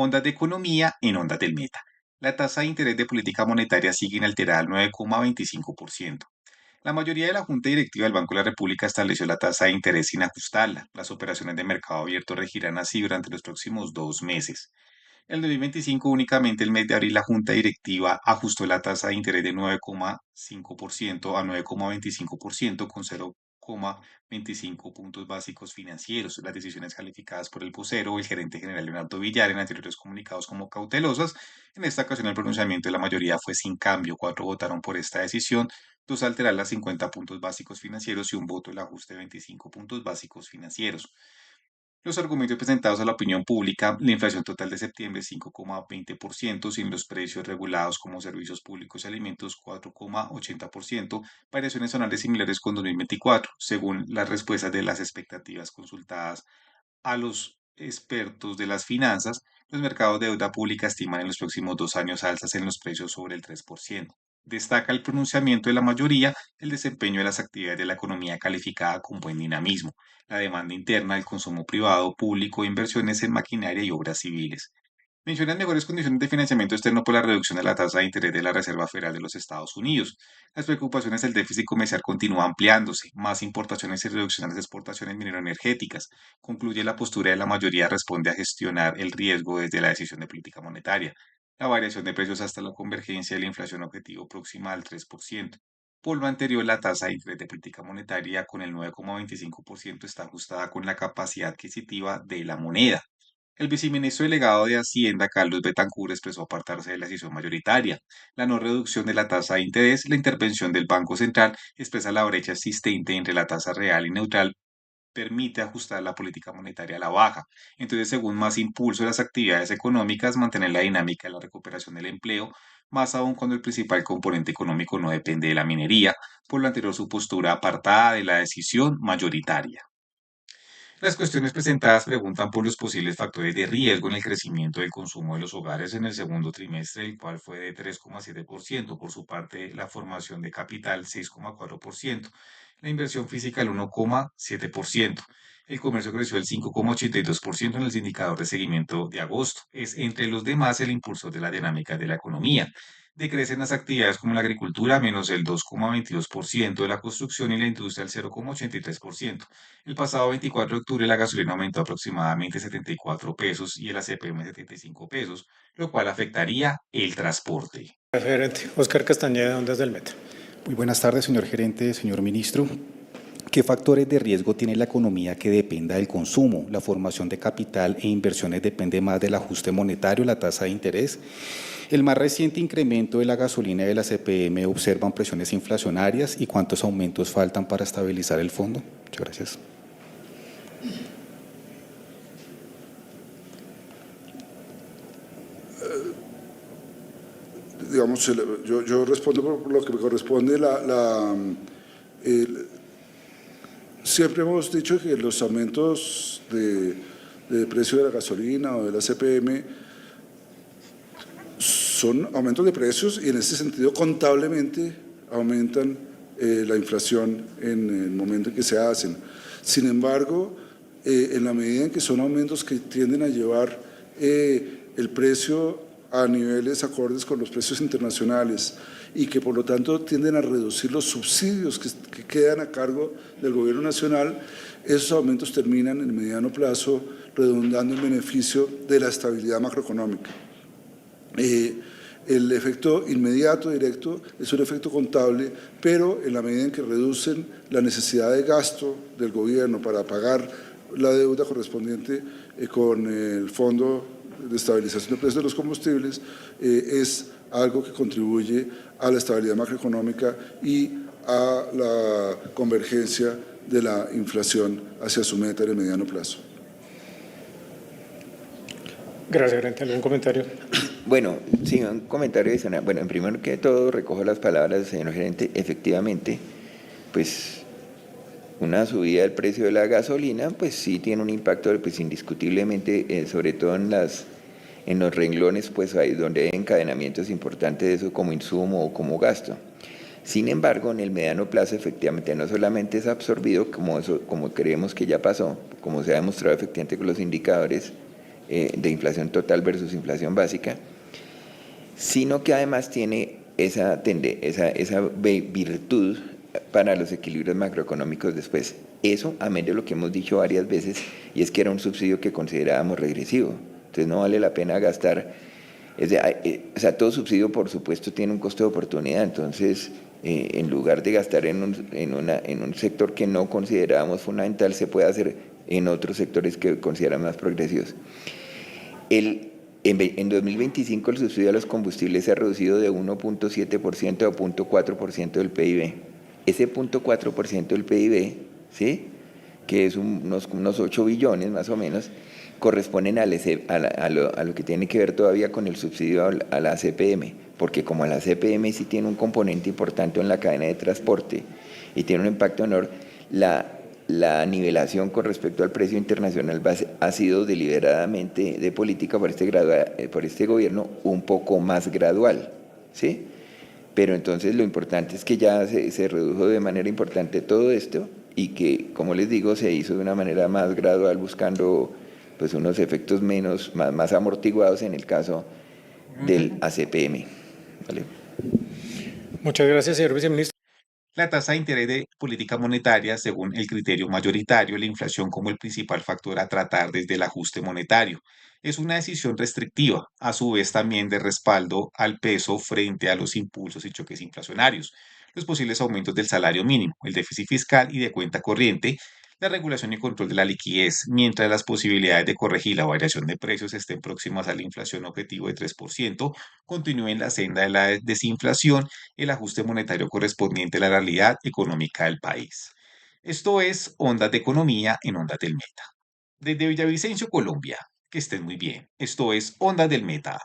Ondas de economía en ondas del meta. La tasa de interés de política monetaria sigue inalterada al 9,25%. La mayoría de la Junta Directiva del Banco de la República estableció la tasa de interés sin ajustarla. Las operaciones de mercado abierto regirán así durante los próximos 2 meses. En el 2025, únicamente el mes de abril, la Junta Directiva ajustó la tasa de interés de 9,5% a 9,25% con 0,25 puntos básicos financieros. Las decisiones calificadas por el vocero, el gerente general Leonardo Villar, en anteriores comunicados como cautelosas. En esta ocasión, el pronunciamiento de la mayoría fue sin cambio. 4 votaron por esta decisión, 2 alterar las 50 puntos básicos financieros y un voto el ajuste de 25 puntos básicos financieros. Los argumentos presentados a la opinión pública: la inflación total de septiembre 5,20%, sin los precios regulados como servicios públicos y alimentos 4,80%, variaciones zonales similares con 2024, según las respuestas de las expectativas consultadas a los expertos de las finanzas. Los mercados de deuda pública estiman en los próximos 2 años alzas en los precios sobre el 3%. Destaca el pronunciamiento de la mayoría el desempeño de las actividades de la economía calificada con buen dinamismo, la demanda interna, el consumo privado, público, inversiones en maquinaria y obras civiles. Mencionan mejores condiciones de financiamiento externo por la reducción de la tasa de interés de la Reserva Federal de los Estados Unidos. Las preocupaciones del déficit comercial continúan ampliándose, más importaciones y reducción en las exportaciones minero-energéticas. Concluye: la postura de la mayoría responde a gestionar el riesgo desde la decisión de política monetaria. La variación de precios hasta la convergencia de la inflación objetivo próxima al 3%. Por lo anterior, la tasa de interés de política monetaria con el 9,25% está ajustada con la capacidad adquisitiva de la moneda. El viceministro delegado de Hacienda, Carlos Betancur, expresó apartarse de la decisión mayoritaria. La no reducción de la tasa de interés, la intervención del Banco Central, expresa la brecha existente entre la tasa real y neutral, permite ajustar la política monetaria a la baja. Entonces, según más impulso de las actividades económicas, mantener la dinámica de la recuperación del empleo, más aún cuando el principal componente económico no depende de la minería. Por lo anterior, su postura apartada de la decisión mayoritaria. Las cuestiones presentadas preguntan por los posibles factores de riesgo en el crecimiento del consumo de los hogares en el segundo trimestre, el cual fue de 3,7%. Por su parte, la formación de capital 6,4%, la inversión física el 1,7%. El comercio creció el 5,82% en el indicador de seguimiento de agosto. Es entre los demás el impulsor de la dinámica de la economía. Decrecen las actividades como la agricultura, menos el 2,22%, de la construcción y la industria el 0,83%. El pasado 24 de octubre la gasolina aumentó aproximadamente 74 pesos y el ACPM 75 pesos, lo cual afectaría el transporte. Gerente Oscar Castañeda, Ondas del Meta. Muy buenas tardes, señor gerente, señor ministro. ¿Qué factores de riesgo tiene la economía que dependa del consumo? ¿La formación de capital e inversiones depende más del ajuste monetario, la tasa de interés? El más reciente incremento de la gasolina y de la CPM observan presiones inflacionarias y cuántos aumentos faltan para estabilizar el fondo. Muchas gracias. Digamos, yo respondo por lo que me corresponde. Siempre hemos dicho que los aumentos de precio de la gasolina o de la CPM son aumentos de precios y en ese sentido contablemente aumentan la inflación en el momento en que se hacen. Sin embargo, en la medida en que son aumentos que tienden a llevar el precio a niveles acordes con los precios internacionales y que por lo tanto tienden a reducir los subsidios que quedan a cargo del gobierno nacional, esos aumentos terminan en el mediano plazo redundando en beneficio de la estabilidad macroeconómica. El efecto inmediato, directo, es un efecto contable, pero en la medida en que reducen la necesidad de gasto del gobierno para pagar la deuda correspondiente con el Fondo de Estabilización de Precios de los Combustibles, es algo que contribuye a la estabilidad macroeconómica y a la convergencia de la inflación hacia su meta en el mediano plazo. Gracias, gerente. ¿Algún comentario? Bueno, sí, un comentario adicional. Bueno, en primer que todo, recojo las palabras del señor gerente. Efectivamente, pues una subida del precio de la gasolina, pues sí tiene un impacto, pues indiscutiblemente, sobre todo en los renglones, pues ahí donde hay encadenamientos importantes de eso como insumo o como gasto. Sin embargo, en el mediano plazo, efectivamente, no solamente es absorbido, como creemos que ya pasó, como se ha demostrado efectivamente con los indicadores, de inflación total versus inflación básica, sino que además tiene esa virtud para los equilibrios macroeconómicos después. Eso, a medio de lo que hemos dicho varias veces, y es que era un subsidio que considerábamos regresivo. Entonces no vale la pena gastar, o sea, todo subsidio por supuesto tiene un costo de oportunidad, entonces en lugar de gastar en un sector que no considerábamos fundamental, se puede hacer en otros sectores que consideran más progresivos. En 2025 el subsidio a los combustibles se ha reducido de 1.7% a 0.4% del PIB. Ese 0.4% del PIB, ¿sí?, que es unos 8 billones más o menos, corresponden a lo que tiene que ver todavía con el subsidio a la CPM, porque como la CPM sí tiene un componente importante en la cadena de transporte y tiene un impacto menor, la nivelación con respecto al precio internacional ha sido deliberadamente de política por este gobierno un poco más gradual, ¿sí? Pero entonces lo importante es que ya se redujo de manera importante todo esto y que, como les digo, se hizo de una manera más gradual buscando pues unos efectos más amortiguados en el caso del ACPM. ¿Vale? Muchas gracias, señor viceministro. La tasa de interés de política monetaria, según el criterio mayoritario, la inflación como el principal factor a tratar desde el ajuste monetario. Es una decisión restrictiva, a su vez también de respaldo al peso frente a los impulsos y choques inflacionarios, los posibles aumentos del salario mínimo, el déficit fiscal y de cuenta corriente, la regulación y control de la liquidez, mientras las posibilidades de corregir la variación de precios estén próximas a la inflación objetivo de 3%, continúen la senda de la desinflación, el ajuste monetario correspondiente a la realidad económica del país. Esto es Ondas de Economía en Ondas del Meta. Desde Villavicencio, Colombia. Que estén muy bien. Esto es Ondas del Meta.